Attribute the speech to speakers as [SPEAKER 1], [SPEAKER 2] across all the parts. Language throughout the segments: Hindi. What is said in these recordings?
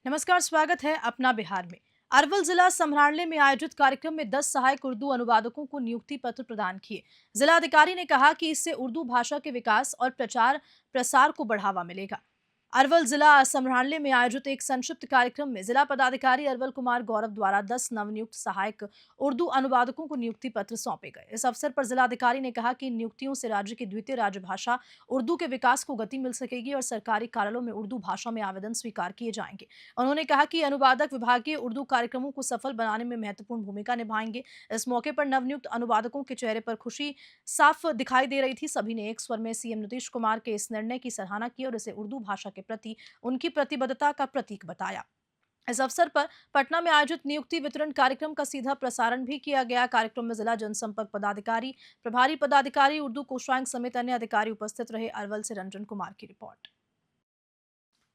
[SPEAKER 1] नमस्कार, स्वागत है अपना बिहार में। अरवल जिला समराले में आयोजित कार्यक्रम में 10 सहायक उर्दू अनुवादकों को नियुक्ति पत्र प्रदान किए। जिला अधिकारी ने कहा कि इससे उर्दू भाषा के विकास और प्रचार प्रसार को बढ़ावा मिलेगा। अरवल जिला समराले में आयोजित एक संक्षिप्त कार्यक्रम में जिला पदाधिकारी अरवल कुमार गौरव द्वारा 10 नवनियुक्त सहायक उर्दू अनुवादकों को नियुक्ति पत्र सौंपे गए। इस अवसर पर जिलाधिकारी ने कहा कि इन नियुक्तियों से राज्य की द्वितीय राजभाषा उर्दू के विकास को गति मिल सकेगी और सरकारी कार्यालयों में उर्दू भाषा में आवेदन स्वीकार किए जाएंगे। उन्होंने कहा कि अनुवादक विभागीय उर्दू कार्यक्रमों को सफल बनाने में महत्वपूर्ण भूमिका निभाएंगे। इस मौके पर नवनियुक्त अनुवादकों के चेहरे पर खुशी साफ दिखाई दे रही थी। सभी ने एक स्वर में सीएम नीतीश कुमार के इस निर्णय की सराहना की और इसे उर्दू भाषा के प्रति उनकी प्रतिबद्धता का प्रतीक बताया। इस अवसर पर पटना में आयोजित नियुक्ति वितरण कार्यक्रम का सीधा प्रसारण भी किया गया। कार्यक्रम में जिला जनसंपर्क पदाधिकारी, प्रभारी पदाधिकारी, उर्दू कोषांग समेत अन्य अधिकारी उपस्थित रहे। अरवल से रंजन कुमार की रिपोर्ट।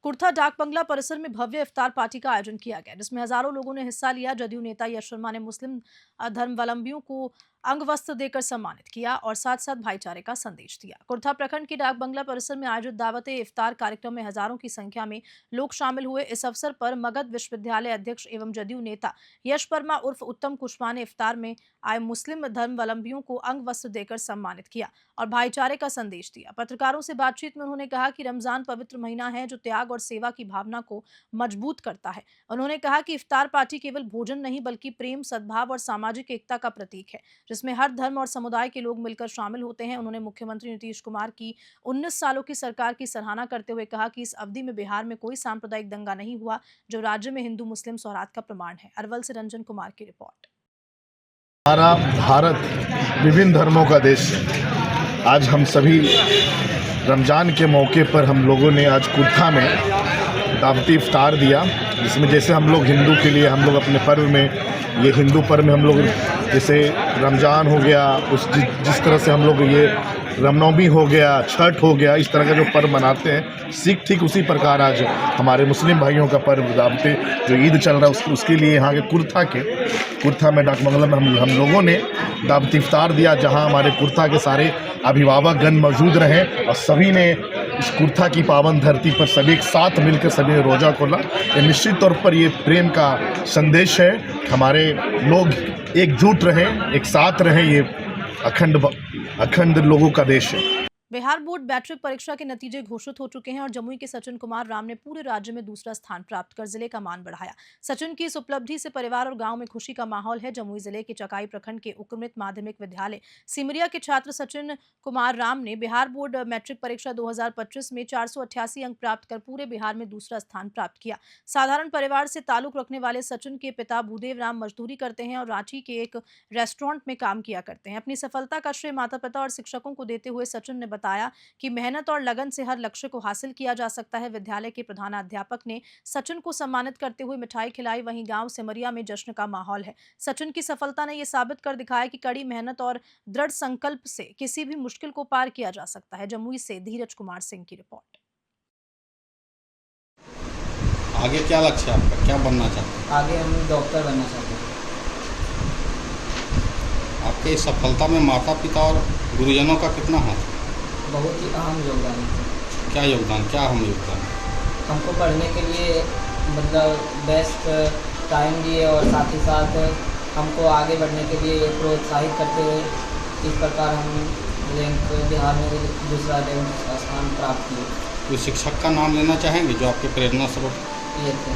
[SPEAKER 1] कुर्था डाक बंगला परिसर में भव्य इफ्तार पार्टी का आयोजन किया गया, जिसमें हजारों लोगों ने हिस्सा लिया। जदयू नेता यश शर्मा ने मुस्लिम धर्मावलंबियों को अंग वस्त्र देकर सम्मानित किया और साथ साथ भाईचारे का संदेश दिया। कुर्था प्रखंड के डाक बंगला परिसर में आयोजित दावत इफ्तार कार्यक्रम में हजारों की संख्या में लोग शामिल हुए। इस अवसर पर मगध विश्वविद्यालय अध्यक्ष एवं जदयू नेता यश वर्मा उर्फ उत्तम कुशवाहा ने इफ्तार में आए मुस्लिम धर्मावलंबियों को अंग वस्त्र देकर सम्मानित किया और भाईचारे का संदेश दिया। पत्रकारों से बातचीत में उन्होंने कहा कि रमजान पवित्र महीना है जो त्याग और सेवा की भावना को मजबूत करता है। उन्होंने कहा कि इफ्तार पार्टी केवल भोजन नहीं बल्कि प्रेम, सद्भाव और सामाजिक एकता का प्रतीक है, जिसमें हर धर्म और समुदाय के लोग मिलकर शामिल होते हैं। उन्होंने मुख्यमंत्री नीतीश कुमार की 19 सालों की सरकार की सराहना करते हुए कहा कि इस अवधि में बिहार में कोई सांप्रदायिक दंगा नहीं हुआ, जो राज्य में हिंदू मुस्लिम सौहार्द का प्रमाण है। अरवल से रंजन कुमार की रिपोर्ट।
[SPEAKER 2] हमारा भारत विभिन्न धर्मों का देश है। आज हम सभी रमज़ान के मौके पर हम लोगों ने आज कुर्था में दावती इफ्तार दिया, जिसमें जैसे हम लोग हिंदू के लिए हम लोग अपने पर्व में, ये हिंदू पर्व में हम लोग जैसे रमज़ान हो गया, जिस तरह से हम लोग ये रामनवमी हो गया, छठ हो गया, इस तरह का जो पर्व मनाते हैं, सिख ठीक उसी प्रकार आज हमारे मुस्लिम भाइयों का पर्व दावते जो ईद चल रहा है उसके लिए यहाँ के कुर्था में डाक बंगला में हम लोगों ने दावती इफ्तार दिया, जहाँ हमारे कुर्था के सारे अभिभावक गण मौजूद रहे और सभी ने इस कुर्था की पावन धरती पर सभी एक साथ मिलकर सभी ने रोज़ा खोला। ये निश्चित तौर पर ये प्रेम का संदेश है, हमारे लोग एकजुट रहें, एक साथ रहें, ये अखंड लोगों का देश है।
[SPEAKER 1] बिहार बोर्ड मैट्रिक परीक्षा के नतीजे घोषित हो चुके हैं और जमुई के सचिन कुमार राम ने पूरे राज्य में दूसरा स्थान प्राप्त कर जिले का मान बढ़ाया। सचिन की इस उपलब्धि से परिवार और गांव में खुशी का माहौल है। जमुई जिले के चकाई प्रखंड के उक्रमित माध्यमिक विद्यालय सिमरिया के छात्र सचिन कुमार राम ने बिहार बोर्ड मैट्रिक परीक्षा 2025 में 488 अंक प्राप्त कर पूरे बिहार में दूसरा स्थान प्राप्त किया। साधारण परिवार से ताल्लुक रखने वाले सचिन के पिता भूदेव राम मजदूरी करते हैं और रांची के एक रेस्टोरेंट में काम किया करते हैं। अपनी सफलता का श्रेय माता पिता और शिक्षकों को देते हुए सचिन ने बताया कि मेहनत और लगन से हर लक्ष्य को हासिल किया जा सकता है। विद्यालय के प्रधानाध्यापक ने सचिन को सम्मानित करते हुए मिठाई खिलाई। वहीं गांव सिमरिया में जश्न का माहौल है। सचिन की सफलता ने यह साबित कर दिखाया कि कड़ी मेहनत और दृढ़ संकल्प से किसी भी मुश्किल को पार किया जा सकता है। जमुई से धीरज कुमार सिंह की रिपोर्ट।
[SPEAKER 3] आगे क्या लक्ष्य है आपका, क्या बनना चाहते हैं?
[SPEAKER 4] आगे हम डॉक्टर बनना चाहते हैं।
[SPEAKER 3] आपके इस सफलता में माता पिता और गुरुजनों का कितना हाथ है?
[SPEAKER 4] बहुत ही अहम योगदान है।
[SPEAKER 3] क्या योगदान, क्या अहम योगदान?
[SPEAKER 4] हमको पढ़ने के लिए मतलब बेस्ट टाइम दिए और साथ ही साथ हमको आगे बढ़ने के लिए प्रोत्साहित करते हुए इस प्रकार हम रैंक बिहार में दूसरा रैंक स्थान प्राप्त किए।
[SPEAKER 3] कोई शिक्षक का नाम लेना चाहेंगे जो आपके प्रेरणा स्रोत?
[SPEAKER 4] ये थे।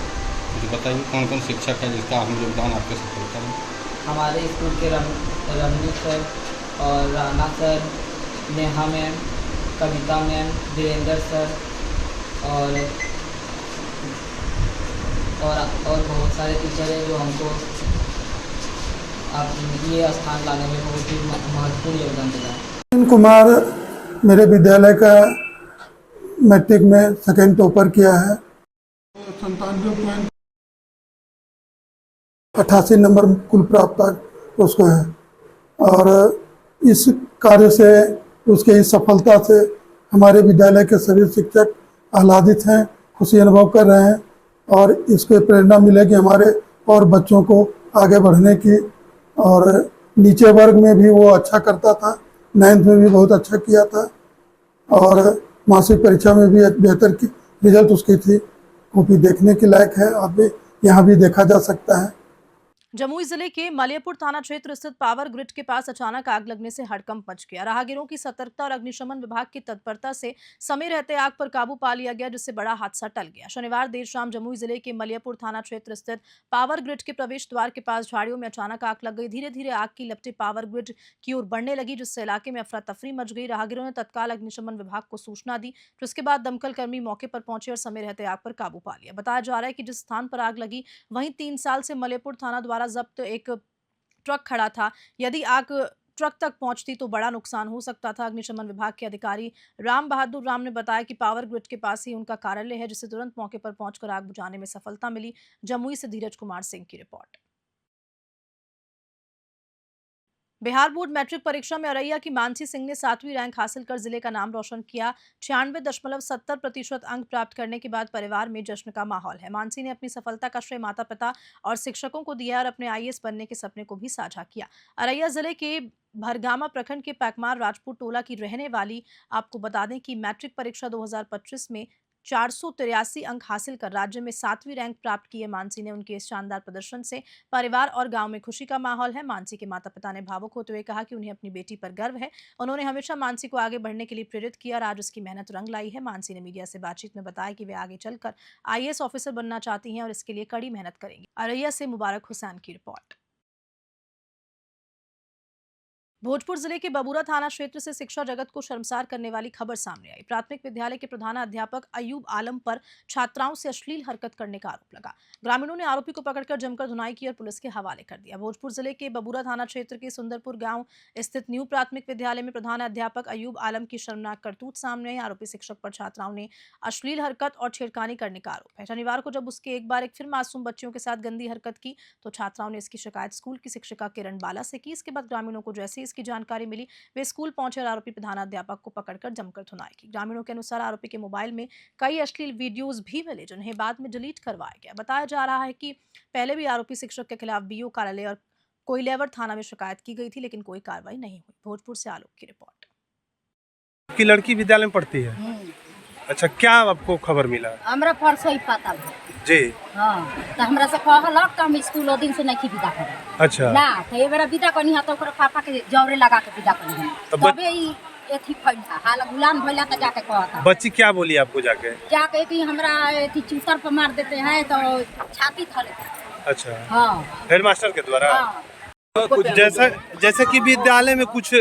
[SPEAKER 3] मुझे बताइए कौन कौन शिक्षक है जिसका अहम योगदान आपके सफलता में?
[SPEAKER 4] हमारे स्कूल के रमनीत सर और राना सर, नेहा मैम, कविता मैम, वीरेंद्र सर और बहुत सारे टीचर हैं जो हमको ये स्थान लाने में बहुत ही महत्वपूर्ण योगदान दिया है।
[SPEAKER 5] सचिन कुमार मेरे विद्यालय का मैट्रिक में सेकेंड टॉपर किया है। 97.88 नंबर कुल प्राप्त उसको है और इस कार्य से, उसके इस सफलता से हमारे विद्यालय के सभी शिक्षक आह्लादित हैं, खुशी अनुभव कर रहे हैं और इसको प्रेरणा मिलेगी हमारे और बच्चों को आगे बढ़ने की। और नीचे वर्ग में भी वो अच्छा करता था, 9th में भी बहुत अच्छा किया था और मासिक परीक्षा में भी एक बेहतर रिजल्ट उसकी थी। वो भी देखने के लायक है, अभी यहाँ भी देखा जा सकता है।
[SPEAKER 1] जमुई जिले के मलियापुर थाना क्षेत्र स्थित पावर ग्रिड के पास अचानक आग लगने से हड़कंप मच गया। राहगीरों की सतर्कता और अग्निशमन विभाग की तत्परता से समय रहते आग पर काबू पा लिया गया, जिससे बड़ा हादसा टल गया। शनिवार देर शाम जमुई जिले के मलियापुर थाना क्षेत्र स्थित पावर ग्रिड के प्रवेश द्वार के पास झाड़ियों में अचानक आग लग गई। धीरे धीरे आग की लपटें पावर ग्रिड की ओर बढ़ने लगी, जिससे इलाके में अफरा तफरी मच गई। राहगीरों ने तत्काल अग्निशमन विभाग को सूचना दी, जिसके बाद दमकल कर्मी मौके पर पहुंचे और समय रहते आग पर काबू पा लिया। बताया जा रहा है कि जिस स्थान पर आग लगी वहीं 3 साल से मलियापुर थाना द्वारा जब्त एक ट्रक खड़ा था। यदि आग ट्रक तक पहुंचती तो बड़ा नुकसान हो सकता था। अग्निशमन विभाग के अधिकारी राम बहादुर राम ने बताया कि पावर ग्रिड के पास ही उनका कार्यालय है, जिससे तुरंत मौके पर पहुंचकर आग बुझाने में सफलता मिली। जमुई से धीरज कुमार सिंह की रिपोर्ट। बिहार बोर्ड मैट्रिक परीक्षा में औरैया की मानसी सिंह ने 7वीं रैंक हासिल कर जिले का नाम रोशन किया। 96.70% अंक प्राप्त करने के बाद परिवार में जश्न का माहौल है। मानसी ने अपनी सफलता का श्रेय माता पिता और शिक्षकों को दिया और अपने IAS बनने के सपने को भी साझा किया। औरैया जिले के भरगामा प्रखंड के पैकमार राजपूत टोला की रहने वाली आपको बता दें कि मैट्रिक परीक्षा 2025 में 483 अंक हासिल कर राज्य में 7वीं रैंक प्राप्त की है। मानसी ने उनके इस शानदार प्रदर्शन से परिवार और गांव में खुशी का माहौल है। मानसी के माता पिता ने भावुक होते हुए कहा कि उन्हें अपनी बेटी पर गर्व है। उन्होंने हमेशा मानसी को आगे बढ़ने के लिए प्रेरित किया और आज उसकी मेहनत रंग लाई है। मानसी ने मीडिया से बातचीत में बताया कि वे आगे चलकर IAS ऑफिसर बनना चाहती हैं और इसके लिए कड़ी मेहनत करेंगी। औरैया से मुबारक हुसैन की रिपोर्ट। भोजपुर जिले के बबूरा थाना क्षेत्र से शिक्षा जगत को शर्मसार करने वाली खबर सामने आई। प्राथमिक विद्यालय के प्रधानाध्यापक अयूब आलम पर छात्राओं से अश्लील हरकत करने का आरोप लगा। ग्रामीणों ने आरोपी को पकड़कर जमकर धुनाई की और पुलिस के हवाले कर दिया। भोजपुर जिले के बबूरा थाना क्षेत्र के सुंदरपुर गांव स्थित न्यू प्राथमिक विद्यालय में प्रधानाध्यापक अयूब आलम की शर्मनाक करतूत सामने आई। आरोपी शिक्षक पर छात्राओं ने अश्लील हरकत और छेड़खानी करने का आरोप है। शनिवार को जब उसके एक बार फिर मासूम बच्चियों के साथ गंदी हरकत की तो छात्राओं ने इसकी शिकायत स्कूल की शिक्षिका किरण बाला से की। इसके बाद ग्रामीणों को जैसे इसकी जानकारी मिली वे स्कूल पहुंचे और आरोपी प्रधानाध्यापक को पकड़कर जमकर धुनाई की। ग्रामीणों के अनुसार आरोपी के मोबाइल में कई अश्लील वीडियोस भी मिले, जिन्हें बाद में डिलीट करवाया गया। बताया जा रहा है कि पहले भी आरोपी शिक्षक के खिलाफ BO कार्यालय और कोइलेवर थाना में शिकायत की गई थी, लेकिन कोई कार्रवाई नहीं हुई। भोजपुर से आलोक की रिपोर्ट।
[SPEAKER 6] की लड़की विद्यालय में पढ़ती है। अच्छा, क्या आपको खबर मिला?
[SPEAKER 7] हमरा परसों ही पता
[SPEAKER 6] जी।
[SPEAKER 7] हां, तो हमरा से कहलक कि हम स्कूल ओ दिन से नहीं विदा कर।
[SPEAKER 6] अच्छा
[SPEAKER 7] ना तो ये बेरा विदा करनी है तो ओकरा पापा के जौरे लगा के विदा करनी। तबे ई एथी फैला हाल गुलाम भइला त जाके कहता।
[SPEAKER 6] बच्ची क्या बोली आपको जाके?
[SPEAKER 7] जाके कि हमरा एथी चूतर पर मार देते हैं तो छाती थले।
[SPEAKER 6] अच्छा
[SPEAKER 7] हां,
[SPEAKER 6] हेडमास्टर के द्वारा?
[SPEAKER 7] हां।
[SPEAKER 6] जैसे कि विद्यालय में कुछ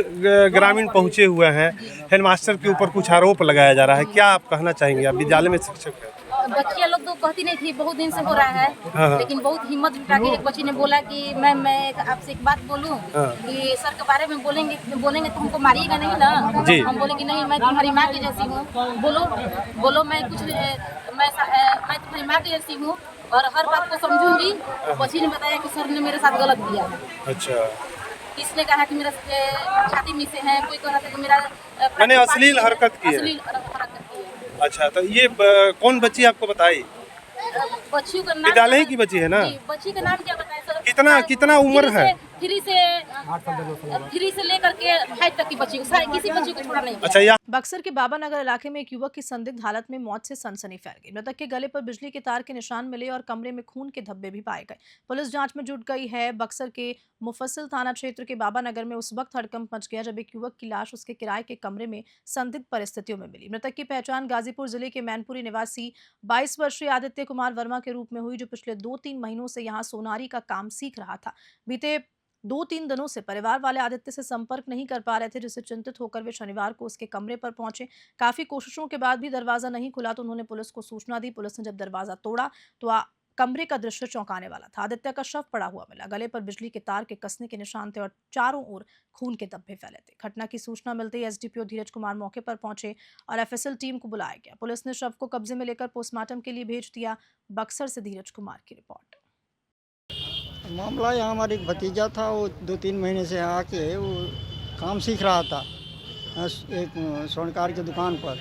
[SPEAKER 6] ग्रामीण पहुंचे हुए हैं, हेडमास्टर के ऊपर कुछ आरोप लगाया जा रहा है, क्या आप कहना चाहेंगे? आप विद्यालय में शिक्षक हैं।
[SPEAKER 7] बच्चियाँ लोग तो कहती नहीं थी, बहुत दिन से हो रहा है।
[SPEAKER 6] हाँ।
[SPEAKER 7] लेकिन बहुत हिम्मत जुटा के एक बच्ची ने बोला कि मैं आपसे एक बात बोलूं कि सर के बारे में बोलेंगे तो हमको मारिएगा नहीं ना?
[SPEAKER 6] जी।
[SPEAKER 7] हम बोले कि नहीं, मैं तुम्हारी माँ की जैसी हूँ। बोलो मैं तुम्हारी माँ की जैसी हूँ और हर बात को समझूंगी। बच्ची ने बताया कि सर ने मेरे साथ गलत किया है।
[SPEAKER 6] अच्छा,
[SPEAKER 7] किसने कहा कि मेरा छाती में से है, कोई कह रहा था कि मेरा
[SPEAKER 6] मैंने अश्लील हरकत की है।
[SPEAKER 7] अश्लील हरकत की है।
[SPEAKER 6] अच्छा, तो ये कौन बच्ची आपको बताई?
[SPEAKER 7] बच्चियों का नाम
[SPEAKER 6] विद्यालय की बच्ची है ना?
[SPEAKER 7] जी, बच्ची का नाम क्या बताएं सर?
[SPEAKER 6] कितना उम्र है?
[SPEAKER 7] 3 से लेकर के 5 तक की बच्ची, किसी बच्ची को छोड़ा नहीं।
[SPEAKER 6] अच्छा, यहाँ
[SPEAKER 1] बक्सर के बाबा नगर इलाके में एक युवक की संदिग्ध हालत में मौत से सनसनी फैल गई। मृतक के गले पर बिजली के तार के निशान मिले और कमरे में खून के धब्बे भी पाए गए। पुलिस जांच में जुट गई है। बक्सर के मुफस्सिल थाना क्षेत्र के बाबा नगर में उस वक्त हड़कंप मच गया जब एक युवक की लाश उसके किराए के कमरे में संदिग्ध परिस्थितियों में मिली। मृतक की पहचान गाजीपुर जिले के मैनपुरी निवासी 22 वर्षीय आदित्य कुमार वर्मा के रूप में हुई, जो पिछले 2-3 महीनों से यहाँ सोनारी का काम सीख रहा था। बीते 2-3 दिनों से परिवार वाले आदित्य से संपर्क नहीं कर पा रहे थे, जिससे चिंतित होकर वे शनिवार को उसके कमरे पर पहुंचे। काफी कोशिशों के बाद भी दरवाजा नहीं खुला तो उन्होंने पुलिस को सूचना दी। पुलिस ने जब दरवाजा तोड़ा तो कमरे का दृश्य चौंकाने वाला था। आदित्य का शव पड़ा हुआ मिला। गले पर बिजली के तार के कसने के निशान थे और चारों ओर खून के धब्बे फैले थे। घटना की सूचना मिलते ही SDPO धीरज कुमार मौके पर पहुंचे और FSL टीम को बुलाया गया। पुलिस ने शव को कब्जे में लेकर पोस्टमार्टम के लिए भेज दिया। बक्सर से धीरज कुमार की रिपोर्ट।
[SPEAKER 8] मामला यहाँ हमारा एक भतीजा था, वो 2-3 महीने से आके वो काम सीख रहा था एक स्वर्णकार की दुकान पर।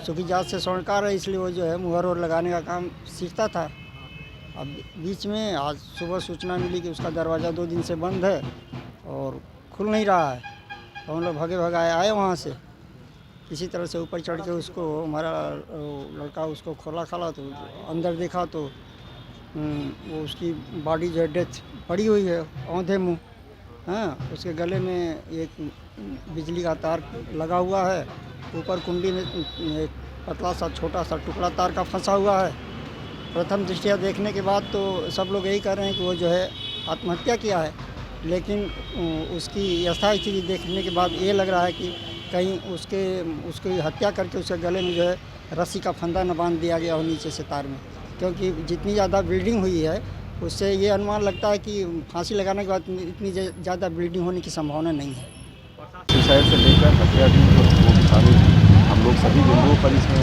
[SPEAKER 8] चूँकि जात से स्वर्णकार है इसलिए वो जो है मुहर और लगाने का काम सीखता था। अब बीच में आज सुबह सूचना मिली कि उसका दरवाज़ा 2 दिन से बंद है और खुल नहीं रहा है। तो हम लोग भगे भगाए आए वहाँ से, किसी तरह से ऊपर चढ़ के उसको हमारा लड़का उसको खोला खाला तो अंदर देखा तो वो उसकी बॉडी जो है डेथ पड़ी हुई है औंधे मुँह। हाँ, उसके गले में एक बिजली का तार लगा हुआ है, ऊपर कुंडी में एक पतला सा छोटा सा टुकड़ा तार का फंसा हुआ है। प्रथम दृष्टया देखने के बाद तो सब लोग यही कह रहे हैं कि वो जो है आत्महत्या किया है, लेकिन उसकी यथास्थिति स्थिति देखने के बाद ये लग रहा है कि कहीं उसकी हत्या करके उसके गले में जो है रस्सी का फंदा न बांध दिया गया हो नीचे से तार में, क्योंकि जितनी ज़्यादा ब्लीडिंग हुई है उससे ये अनुमान लगता है कि फांसी लगाने के बाद इतनी ज़्यादा ब्लीडिंग होने की संभावना नहीं है।
[SPEAKER 9] सुसाइड से लेकर हत्या की वो कहानी हम लोग सभी बिंदुओं पर इसमें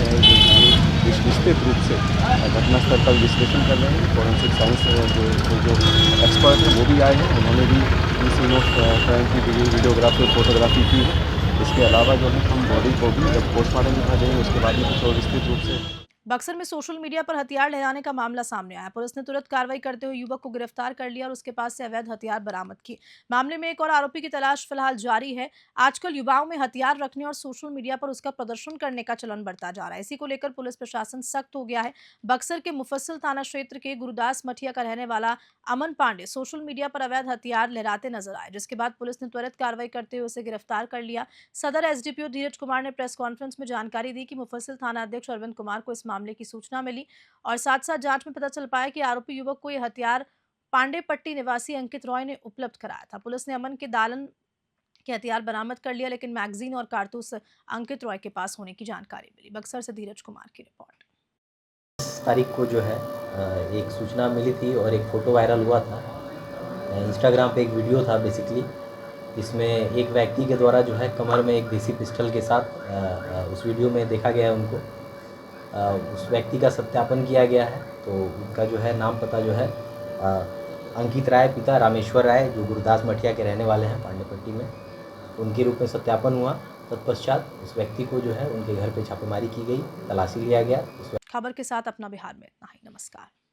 [SPEAKER 9] विस्तृत रूप से घटनास्थल पर विश्लेषण कर रहे हैं। फॉरेंसिक साइंस जो एक्सपर्ट हैं वो भी आए हैं, उन्होंने भी इन सीन ऑफ क्राइम की वीडियोग्राफी और फोटोग्राफी की है। इसके अलावा जो है हम बॉडी को भी जब पोस्टमार्टम दिखा देंगे उसके बाद भी कुछ और विस्तृत रूप से।
[SPEAKER 1] बक्सर में सोशल मीडिया पर हथियार लहराने का मामला सामने आया। पुलिस ने तुरंत कार्रवाई करते हुए युवक को गिरफ्तार कर लिया और उसके पास से अवैध हथियार बरामद किए। मामले में एक और आरोपी की तलाश फिलहाल जारी है। आजकल युवाओं में हथियार रखने और सोशल मीडिया पर उसका प्रदर्शन करने का चलन बढ़ता जा रहा है। इसी को लेकर पुलिस प्रशासन सख्त हो गया है। बक्सर के मुफस्सिल थाना क्षेत्र के गुरुदास मठिया का रहने वाला अमन पांडे सोशल मीडिया पर अवैध हथियार लहराते नजर आए, जिसके बाद पुलिस ने त्वरित कार्रवाई करते हुए उसे गिरफ्तार कर लिया। सदर एसडीपीओ धीरज कुमार ने प्रेस कॉन्फ्रेंस में जानकारी दी कि मुफस्सिल थाना अध्यक्ष अरविंद कुमार को इस मामले की सूचना मिली और साथ साथ जांच में पता चल पाया कि आरोपी युवक को यह हथियार पांडेपट्टी निवासी अंकित रॉय ने उपलब्ध कराया था। पुलिस ने अमन के दालन के हथियार बरामद कर लिया, लेकिन मैगजीन और कारतूस अंकित रॉय के पास होने की जानकारी मिली। बक्सर से धीरज कुमार की रिपोर्ट।
[SPEAKER 10] तारीख को जो है एक सूचना मिली थी और एक फ़ोटो वायरल हुआ था। इंस्टाग्राम पे एक वीडियो था बेसिकली, इसमें एक व्यक्ति के द्वारा जो है कमर में एक देसी पिस्टल के साथ उस वीडियो में देखा गया है उनको। उस व्यक्ति का सत्यापन किया गया है, तो उनका जो है नाम पता जो है अंकित राय पिता रामेश्वर राय जो गुरुदास मठिया के रहने वाले हैं पांडेपट्टी में, उनके रूप में सत्यापन हुआ। तत्पश्चात उस व्यक्ति को जो है उनके घर पे छापेमारी की गई, तलाशी लिया गया।
[SPEAKER 1] खबर के साथ अपना बिहार में इतना ही। नमस्कार।